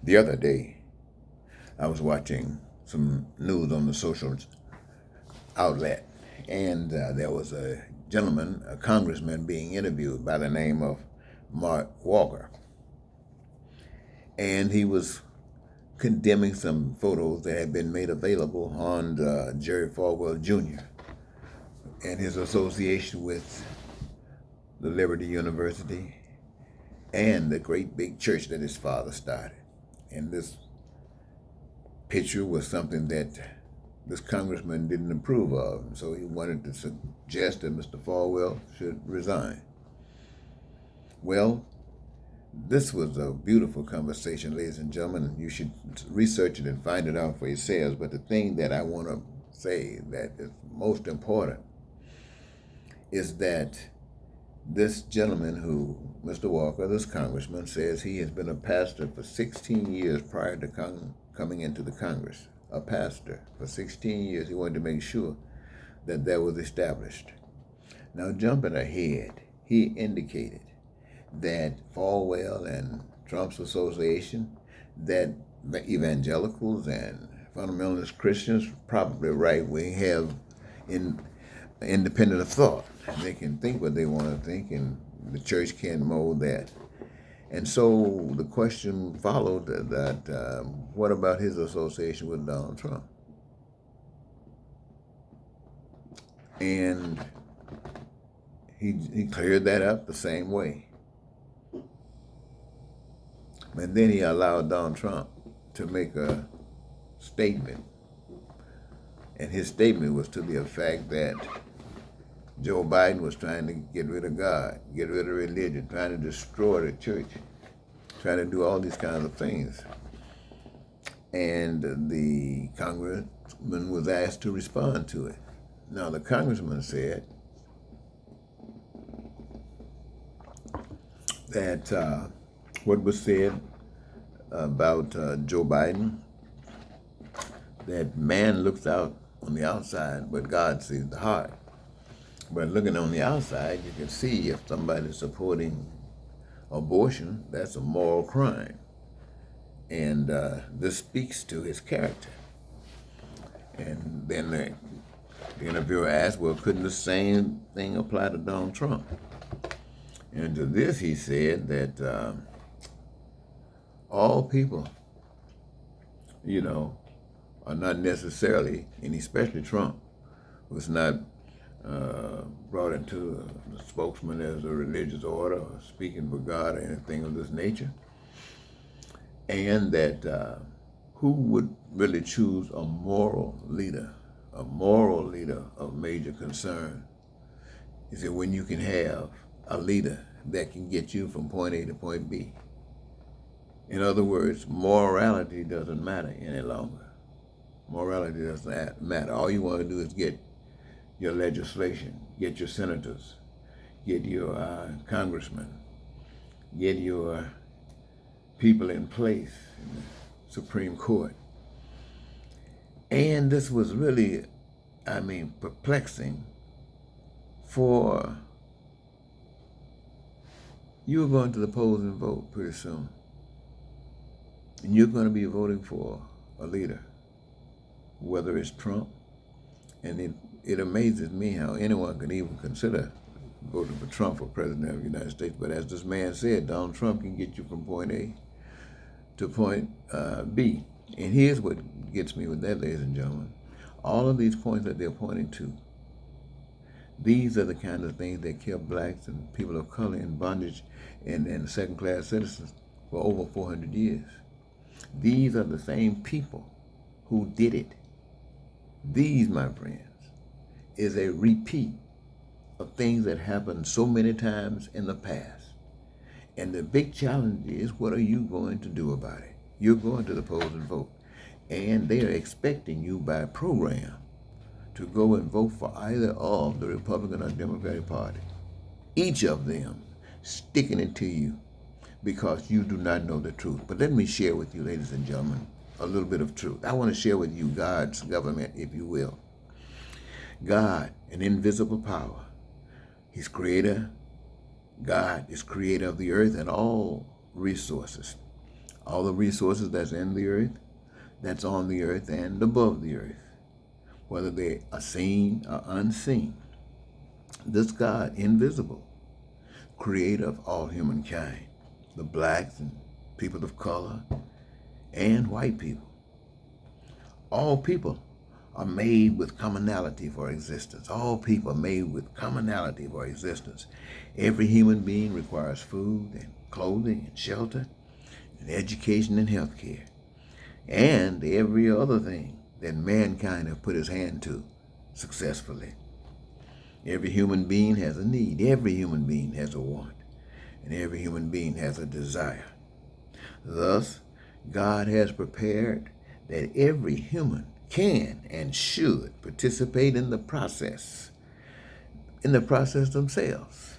The other day, I was watching some news on the social outlet, and there was a gentleman, a congressman, being interviewed by the name of Mark Walker. And he was condemning some photos that had been made available on Jerry Falwell Jr. and his association with the Liberty University and the great big church that his father started. And this picture was something that this congressman didn't approve of. So he wanted to suggest that Mr. Falwell should resign. Well, this was a beautiful conversation, ladies and gentlemen. You should research it and find it out for yourselves. But the thing that I want to say that is most important is that this gentleman who, Mr. Walker, this congressman, says he has been a pastor for 16 years prior to coming into the Congress. A pastor for 16 years. He wanted to make sure that that was established. Now, jumping ahead, he indicated that Falwell and Trump's association, that the evangelicals and fundamentalist Christians, probably right wing, have independent of thought. They can think what they want to think, and the church can't mold that. And so the question followed that what about his association with Donald Trump? And he cleared that up the same way. And then he allowed Donald Trump to make a statement. And his statement was to the effect that Joe Biden was trying to get rid of God, get rid of religion, trying to destroy the church, trying to do all these kinds of things. And the congressman was asked to respond to it. Now, the congressman said that what was said about Joe Biden, that man looks out on the outside, but God sees the heart. But looking on the outside, you can see if somebody's supporting abortion, that's a moral crime. And this speaks to his character. And then the interviewer asked, well, couldn't the same thing apply to Donald Trump? And to this he said that all people, are not necessarily, and especially Trump, was not brought into the spokesman as a religious order or speaking for God or anything of this nature. And that who would really choose a moral leader of major concern is that when you can have a leader that can get you from point A to point B. In other words, morality doesn't matter any longer. Morality doesn't matter. All you want to do is get your legislation, get your senators, get your congressmen, get your people in place in the Supreme Court. And this was really, perplexing for you're going to the polls and vote pretty soon. And you're going to be voting for a leader, whether it's Trump. And it amazes me how anyone could even consider voting for Trump for president of the United States. But as this man said, Donald Trump can get you from point A to point B. And here's what gets me with that, ladies and gentlemen. All of these points that they're pointing to, these are the kind of things that kept blacks and people of color in bondage and second-class citizens for over 400 years. These are the same people who did it. These, my friends, is a repeat of things that happened so many times in the past. And the big challenge is, what are you going to do about it? You're going to the polls and vote. And they are expecting you by program to go and vote for either of the Republican or Democratic Party. Each of them sticking it to you because you do not know the truth. But let me share with you, ladies and gentlemen, a little bit of truth. I want to share with you God's government, if you will. God, an invisible power. He's creator. God is creator of the earth and all resources. all the resources that's in the earth, that's on the earth and above the earth, whether they are seen or unseen. This God, invisible, creator of all humankind, the blacks and people of color and white people. All people are made with commonality for existence. All people are made with commonality for existence. Every human being requires food and clothing and shelter and education and health care and every other thing that mankind have put his hand to successfully. Every human being has a need. Every human being has a want. And every human being has a desire. Thus, God has prepared that every human can and should participate in the process themselves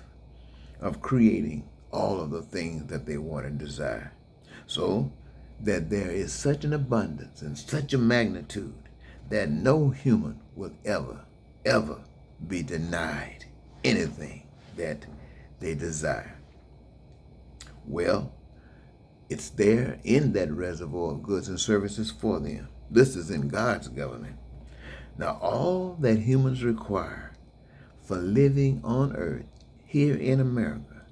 of creating all of the things that they want and desire, so that there is such an abundance and such a magnitude that no human will ever be denied anything that they desire. Well, it's there in that reservoir of goods and services for them. This is in God's government. Now, all that humans require for living on earth here in America,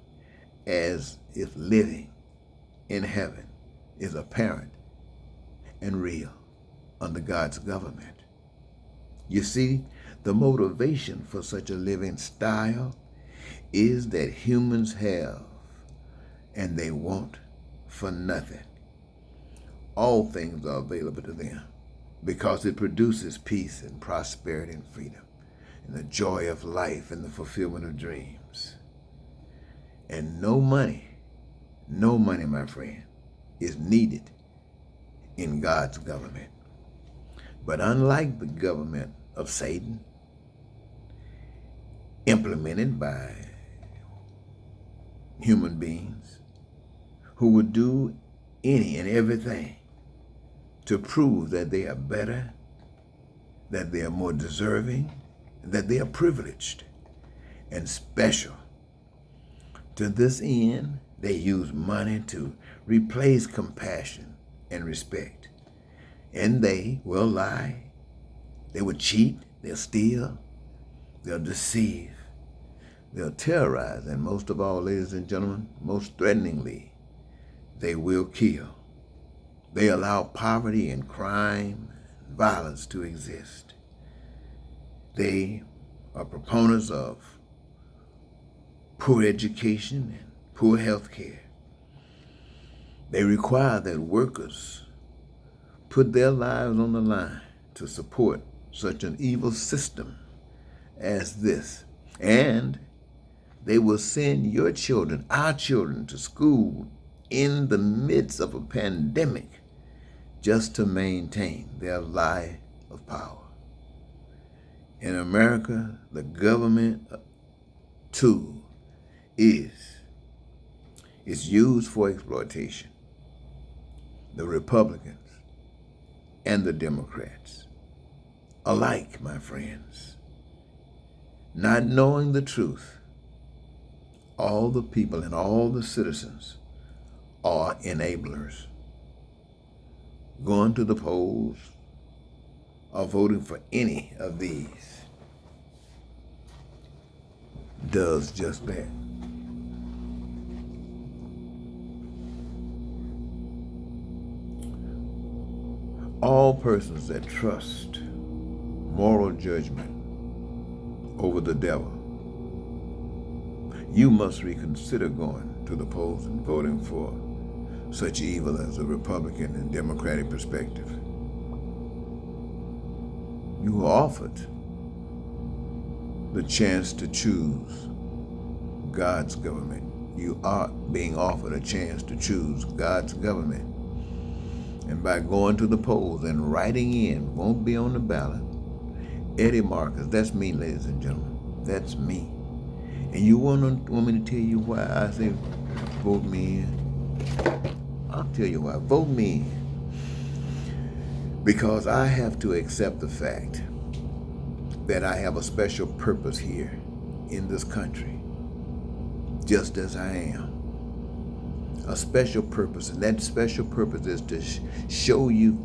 as if living in heaven, is apparent and real under God's government. You see, the motivation for such a living style is that humans have and they want for nothing. All things are available to them because it produces peace and prosperity and freedom and the joy of life and the fulfillment of dreams. And no money, my friend, is needed in God's government. But unlike the government of Satan, implemented by human beings who would do any and everything to prove that they are better, that they are more deserving, that they are privileged and special. To this end, they use money to replace compassion and respect. And they will lie, they will cheat, they'll steal, they'll deceive, they'll terrorize, and most of all, ladies and gentlemen, most threateningly, they will kill. They allow poverty and crime and violence to exist. They are proponents of poor education and poor health care. They require that workers put their lives on the line to support such an evil system as this. And they will send your children, our children, to school in the midst of a pandemic just to maintain their lie of power. In America, the government tool is used for exploitation. The Republicans and the Democrats alike, my friends, not knowing the truth, all the people and all the citizens are enablers. Going to the polls or voting for any of these does just that. All persons that trust moral judgment over the devil, you must reconsider going to the polls and voting for such evil as a Republican and Democratic perspective. You were offered the chance to choose God's government. You are being offered a chance to choose God's government. And by going to the polls and writing in, won't be on the ballot, Eddie Marcus, that's me, ladies and gentlemen, that's me. And you want me to tell you why I say vote me in? I'll tell you why. Vote me in. Because I have to accept the fact that I have a special purpose here in this country, just as I am. a special purpose, and that special purpose is to show you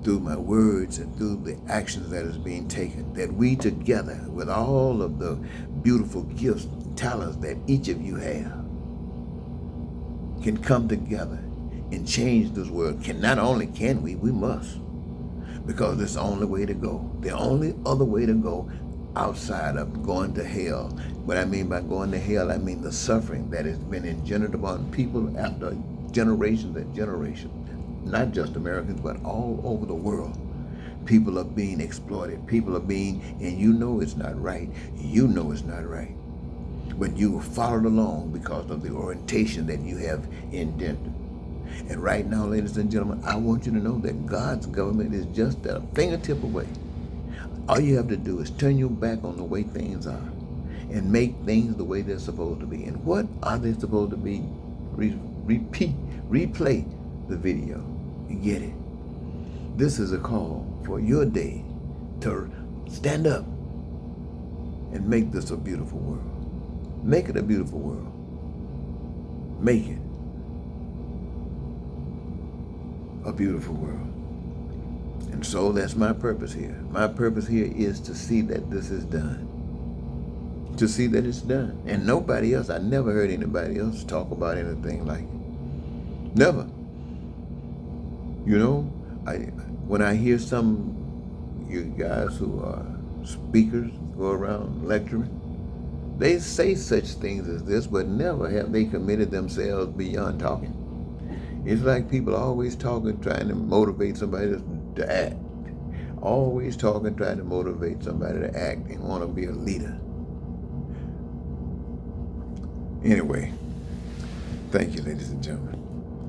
through my words and through the actions that is being taken, that we together, with all of the beautiful gifts and talents that each of you have, can come together and change this world. Not only can we must, because it's the only way to go. The only other way to go outside of going to hell. What I mean by going to hell, I mean the suffering that has been engendered upon people after generations and generations. Not just Americans, but all over the world. People are being exploited. People are being, and you know it's not right. You know it's not right. But you followed along because of the orientation that you have engendered. And right now, ladies and gentlemen, I want you to know that God's government is just a fingertip away. All you have to do is turn your back on the way things are and make things the way they're supposed to be. And what are they supposed to be? Replay the video. You get it? This is a call for your day to stand up and make this a beautiful world. Make it a beautiful world. Make it a beautiful world. And so that's my purpose here. My purpose here is to see that this is done. To see that it's done. And nobody else, I never heard anybody else talk about anything like it. Never. You know, when I hear some you guys who are speakers go around lecturing, they say such things as this, but never have they committed themselves beyond talking. It's like people always talking, trying to motivate somebody to act. Always talking, trying to motivate somebody to act and want to be a leader. Anyway, thank you, ladies and gentlemen.